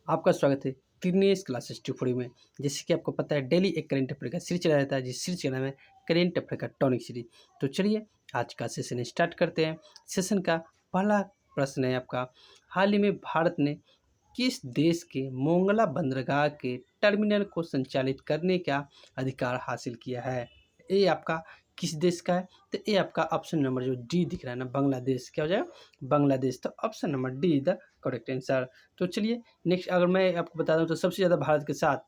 आपका स्वागत है दिनेश क्लासेस ट्यूटोरियल में। जैसे कि आपको पता है डेली एक करंट अफेयर का सीरीज चला जाता है, जिस सीरीज का नाम है करंट अफेयर का टॉनिक सीरीज। तो चलिए आज का सेशन स्टार्ट करते हैं। सेशन का पहला प्रश्न है आपका, हाल ही में भारत ने किस देश के मोंगला बंदरगाह के टर्मिनल को संचालित करने का अधिकार हासिल किया है? ये आपका किस देश का है? तो ये आपका ऑप्शन नंबर जो डी दिख रहा है ना, बांग्लादेश। क्या हो जाएगा? बांग्लादेश। तो option number D is the correct answer. तो चलिए नेक्स्ट, अगर मैं आपको बता दूं तो सबसे ज़्यादा भारत के साथ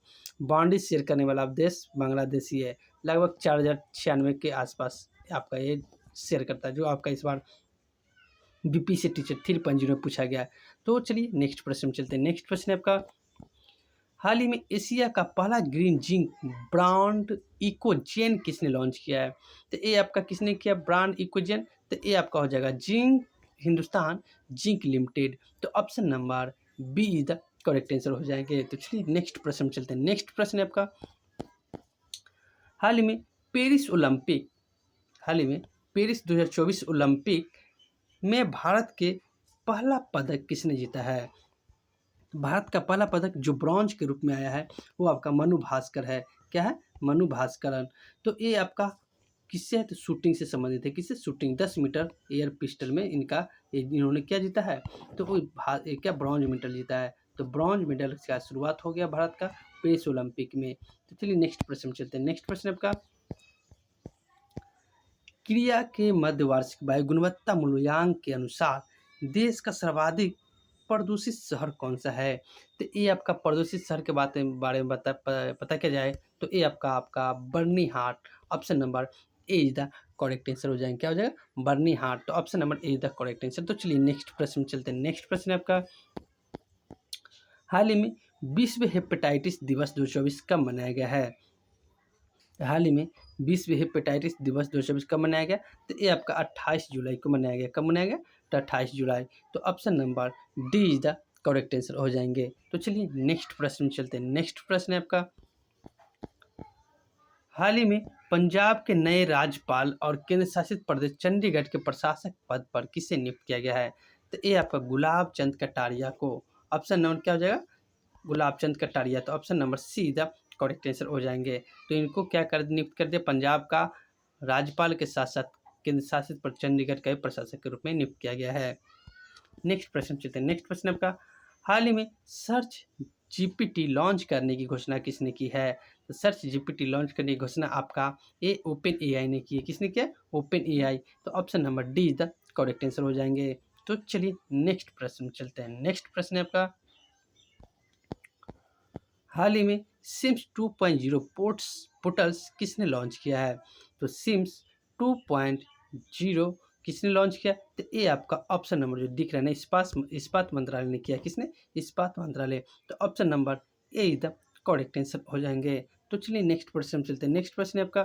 बाउंड्री शेयर करने वाला देश बांग्लादेश ही है। लगभग 4096 के आसपास आपका ये शेयर करता है, जो आपका इस बार बीपीएससी टीचर 3.0 में पूछा गया है। तो चलिए नेक्स्ट प्रश्न में चलते हैं। नेक्स्ट प्रश्न है आपका, हाल ही में एशिया का पहला ग्रीन जिंक ब्रांड इकोजेन किसने लॉन्च किया है? तो ये आपका किसने किया ब्रांड इकोजेन? तो ये आपका हो जाएगा जिंक हिंदुस्तान जिंक लिमिटेड। तो option number B is the correct answer हो जाएंगे। तो चलिए नेक्स्ट प्रश्न में चलते हैं। नेक्स्ट प्रश्न है आपका, हाल ही में पेरिस ओलंपिक हाल ही में पेरिस 2024 ओलंपिक में भारत के पहला पदक किसने जीता है? भारत का पहला पदक जो ब्रॉन्ज के रूप में आया है वो आपका मनु भास्कर है। क्या है? मनु भास्करन। तो ये आपका किससे है? तो शूटिंग से संबंधित है। किससे? शूटिंग। 10 मीटर एयर पिस्टल में इन्होंने क्या जीता है? तो वो क्या ब्रॉन्ज मेडल जीता है। तो ब्रॉन्ज मेडल का शुरुआत हो गया भारत का पेरिस ओलंपिक में। तो चलिए नेक्स्ट प्रश्न में चलते हैं। नेक्स्ट प्रश्न आपका, क्रिया के मध्य वार्षिक वायु गुणवत्ता मूल्यांक के अनुसार देश का सर्वाधिक प्रदूषित शहर कौन सा है? तो ये आपका प्रदूषित शहर के बारे में पता किया जाए तो ये आपका Byrnihat. Option number A is the correct answer हो जाएंगे। क्या हो जाएगा? बर्नीहाट। तो option number A is the correct answer. तो चलिए नेक्स्ट प्रश्न में चलते हैं। नेक्स्ट प्रश्न है आपका, हाल ही में विश्व हेपेटाइटिस दिवस 2024 कब मनाया गया है? हाल ही में विश्व हेपेटाइटिस दिवस 2024 कब मनाया गया? तो ये आपका 28 जुलाई को मनाया गया। कब मनाया गया? तो 28 जुलाई। तो option number D is the correct answer हो जाएंगे। तो चलिए नेक्स्ट प्रश्न में चलते हैं। नेक्स्ट प्रश्न है आपका, हाल ही में पंजाब के नए राज्यपाल और केंद्र शासित प्रदेश चंडीगढ़ के प्रशासक पद पर किसे नियुक्त किया गया है? तो ये आपका गुलाब चंद कटारिया को। ऑप्शन नंबर क्या हो जाएगा? गुलाब चंद कटारिया। तो option number see the correct answer हो जाएंगे। तो इनको क्या कर नियुक्त कर दिया? पंजाब का राज्यपाल के साथ साथ केंद्र शासित पर चंडीगढ़ का प्रशासक के रूप में नियुक्त किया गया है। नेक्स्ट प्रश्न चलते हैं। नेक्स्ट प्रश्न आपका, हाल ही में सर्च जीपीटी लॉन्च करने की घोषणा किसने की है? तो सर्च जीपीटी लॉन्च करने की घोषणा आपका ये ओपन एआई ने की है। किसने किया? OpenAI. तो option number D is the correct answer हो जाएंगे। तो चलिए नेक्स्ट प्रश्न चलते हैं। नेक्स्ट प्रश्न है आपका, हाल ही में सिम्स 2.0 पोर्टल्स किसने लॉन्च किया है? तो सिम्स 2.0 किसने लॉन्च किया? तो ये आपका ऑप्शन नंबर जो दिख रहा है ना, इस्पात मंत्रालय ने किया। किसने? इस्पात मंत्रालय। तो option number A is the correct answer हो जाएंगे। तो चलिए नेक्स्ट प्रश्न चलते हैं। नेक्स्ट प्रश्न है आपका,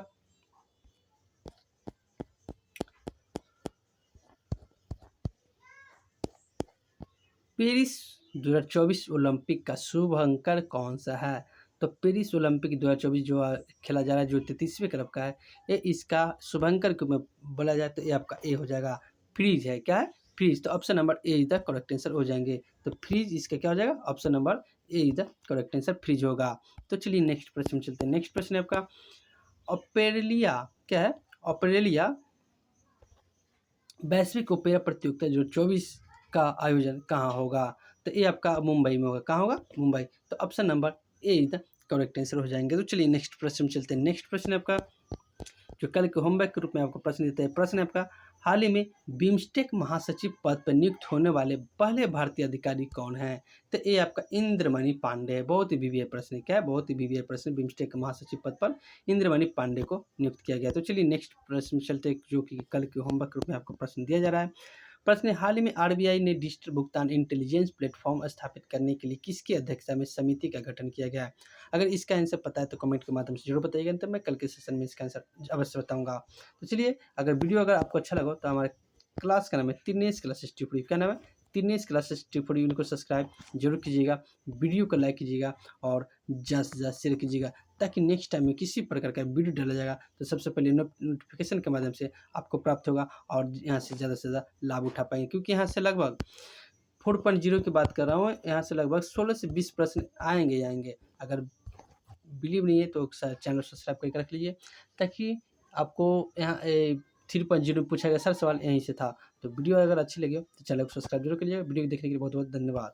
पेरिस 2024 ओलंपिक का शुभ अंक कौन सा है? तो पेरिस ओलंपिक 2024 जो खेला जा रहा है, जो 33वें क्लब का है, ये इसका शुभंकर को में बोला जाए तो ये आपका ए हो जाएगा। फ्रीज है। क्या है? फ्रीज। तो option number A is the correct answer हो जाएंगे। तो फ्रीज इसका क्या हो जाएगा? Option number A is the correct answer freeze होगा। तो चलिए नेक्स्ट प्रश्न चलते हैं। नेक्स्ट प्रश्न है आपका, ऑपेलिया। क्या है? ऑपेलिया वैश्विक ओपेरा प्रतियोगिता जो 24 का आयोजन कहाँ होगा? तो ये आपका मुंबई में होगा। कहाँ होगा? मुंबई। तो option number A is the correct answer हो जाएंगे। तो चलिए नेक्स्ट प्रश्न में चलते हैं। नेक्स्ट प्रश्न है आपका, जो कल के होमवर्क के रूप में आपको प्रश्न देते हैं। प्रश्न है आपका, हाल ही में बिम्स्टेक महासचिव पद पर नियुक्त होने वाले पहले भारतीय अधिकारी कौन है? तो ये आपका इंद्रमणि पांडे है। बहुत ही वीवीआई प्रश्न है। क्या है? बहुत ही वीवीआई प्रश्न। बिम्स्टेक महासचिव पद पर इंद्रमणि पांडे को नियुक्त किया गया। तो चलिए नेक्स्ट प्रश्न में चलते हैं, जो कि कल के होमवर्क के रूप में आपको प्रश्न दिया जा रहा है। प्रश्न है, हाल ही में आरबीआई ने डिजिटल भुगतान इंटेलिजेंस प्लेटफॉर्म स्थापित करने के लिए किसकी अध्यक्षता में समिति का गठन किया गया है? अगर इसका आंसर पता है तो कमेंट के माध्यम से जरूर बताइएगा, तो मैं कल के सेशन में इसका आंसर अवश्य बताऊंगा। तो चलिए, अगर आपको अच्छा लगा तो हमारे क्लास का नाम है दिनेश क्लासेस ट्यूटोरियल। क्या नाम है? Dinesh classes tutorial. इनको सब्सक्राइब जरूर कीजिएगा, वीडियो को लाइक कीजिएगा और ज़्यादा से ज़्यादा शेयर कीजिएगा, ताकि नेक्स्ट टाइम में किसी प्रकार का वीडियो डाला जाएगा तो सबसे पहले नोटिफिकेशन के माध्यम से आपको प्राप्त होगा और यहाँ से ज़्यादा लाभ उठा पाएंगे। क्योंकि यहाँ से लगभग 4.0 की बात कर रहा हूँ, यहाँ से लगभग 16 से 20 प्रश्न आएँगे ही आएँगे। अगर बिलीव नहीं है तो चैनल सब्सक्राइब करके रख लीजिए, ताकि आपको यहाँ 3.0 में पूछा गया सारा सवाल यहीं से था। तो वीडियो अगर अच्छी लगी हो तो चैनल को सब्सक्राइब जरूर करिएगा। वीडियो देखने के लिए बहुत बहुत धन्यवाद।